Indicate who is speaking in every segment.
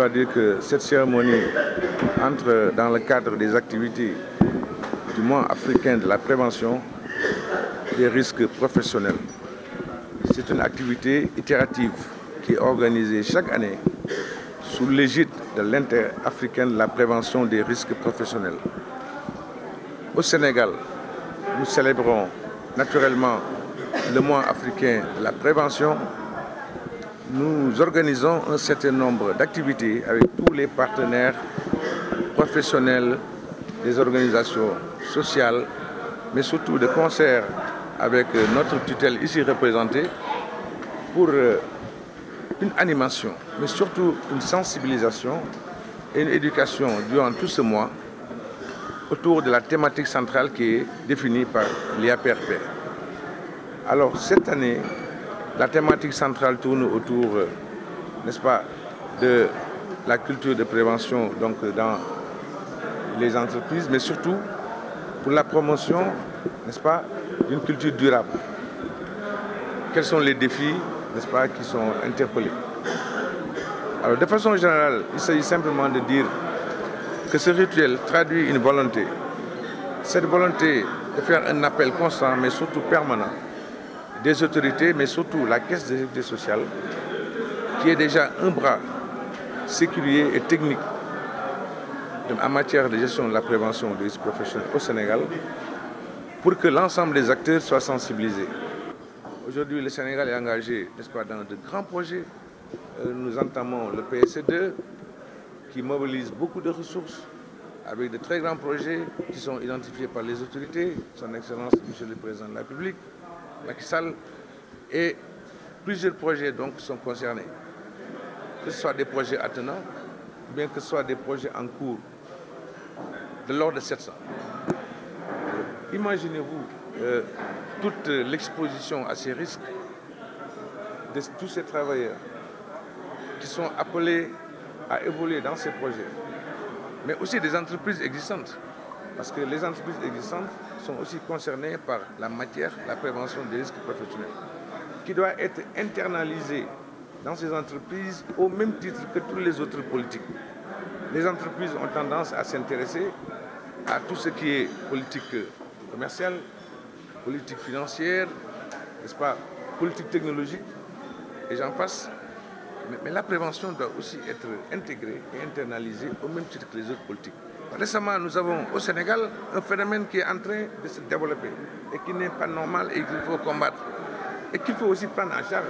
Speaker 1: dois dire que cette cérémonie entre dans le cadre des activités du mois africain de la prévention des risques professionnels. C'est une activité itérative qui est organisée chaque année sous l'égide de l'Inter-africaine de la prévention des risques professionnels. Au Sénégal, nous célébrons naturellement le mois africain de la prévention. Nous organisons un certain nombre d'activités avec tous les partenaires professionnels, des organisations sociales, mais surtout de concert avec notre tutelle ici représentée pour une animation, mais surtout une sensibilisation et une éducation durant tout ce mois autour de la thématique centrale qui est définie par l'IAPRP. Alors cette année, la thématique centrale tourne autour, n'est-ce pas, de la culture de prévention donc dans les entreprises, mais surtout pour la promotion, n'est-ce pas, d'une culture durable. Quels sont les défis, n'est-ce pas, qui sont interpellés? Alors de façon générale, il s'agit simplement de dire que ce rituel traduit une volonté. Cette volonté de faire un appel constant, mais surtout permanent, des autorités, mais surtout la Caisse de sécurité sociale, qui est déjà un bras sécurier et technique en matière de gestion de la prévention des risques professionnels au Sénégal, pour que l'ensemble des acteurs soient sensibilisés. Aujourd'hui, le Sénégal est engagé, n'est-ce pas, dans de grands projets. Nous entamons le PSE2, qui mobilise beaucoup de ressources, avec de très grands projets qui sont identifiés par les autorités, Son Excellence Monsieur le Président de la République, Macky Sall, et plusieurs projets donc sont concernés. Que ce soit des projets attenants, ou bien que ce soit des projets en cours, de l'ordre de 700. Imaginez-vous toute l'exposition à ces risques de tous ces travailleurs qui sont appelés à évoluer dans ces projets, mais aussi des entreprises existantes, parce que les entreprises existantes sont aussi concernées par la matière, la prévention des risques professionnels, qui doit être internalisée dans ces entreprises au même titre que toutes les autres politiques. Les entreprises ont tendance à s'intéresser à tout ce qui est politique commerciale, politique financière, n'est-ce pas, politique technologique, et j'en passe. Mais la prévention doit aussi être intégrée et internalisée au même titre que les autres politiques. Récemment, nous avons au Sénégal un phénomène qui est en train de se développer et qui n'est pas normal et qu'il faut combattre. Et qu'il faut aussi prendre en charge.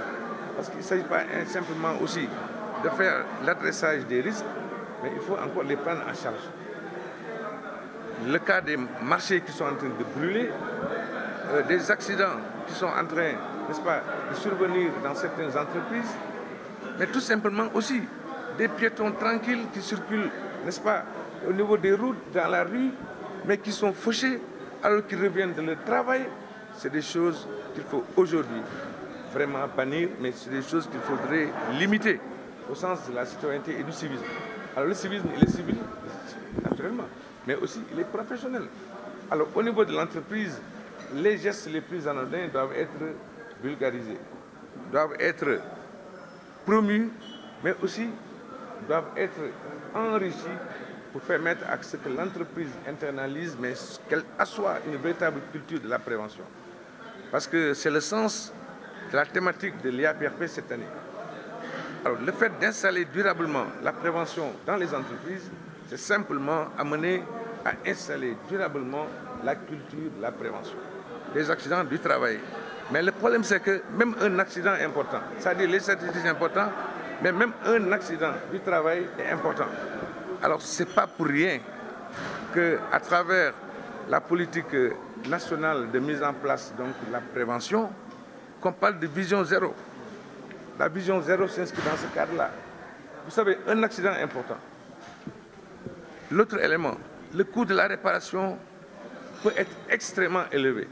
Speaker 1: Parce qu'il ne s'agit pas simplement aussi de faire l'adressage des risques, mais il faut encore les prendre en charge. Le cas des marchés qui sont en train de brûler, des accidents qui sont en train, n'est-ce pas, de survenir dans certaines entreprises, mais tout simplement aussi des piétons tranquilles qui circulent, n'est-ce pas, au niveau des routes, dans la rue, mais qui sont fauchés alors qu'ils reviennent de leur travail. C'est des choses qu'il faut aujourd'hui vraiment bannir, mais c'est des choses qu'il faudrait limiter au sens de la citoyenneté et du civisme. Alors le civisme, il est civil, naturellement, mais aussi il est professionnel. Alors au niveau de l'entreprise, les gestes les plus anodins doivent être vulgarisés, doivent être promus, mais aussi doivent être enrichis pour permettre à ce que l'entreprise internalise, mais qu'elle assoie une véritable culture de la prévention. Parce que c'est le sens de la thématique de l'IAPRP cette année. Alors le fait d'installer durablement la prévention dans les entreprises, c'est simplement amener à installer durablement la culture de la prévention des accidents du travail. Mais le problème, c'est que même un accident important, c'est-à-dire les statistiques sont importantes, mais même un accident du travail est important. Alors, ce n'est pas pour rien qu'à travers la politique nationale de mise en place donc, de la prévention, qu'on parle de vision zéro. La vision zéro s'inscrit dans ce cadre-là. Vous savez, un accident important. L'autre élément, le coût de la réparation peut être extrêmement élevé.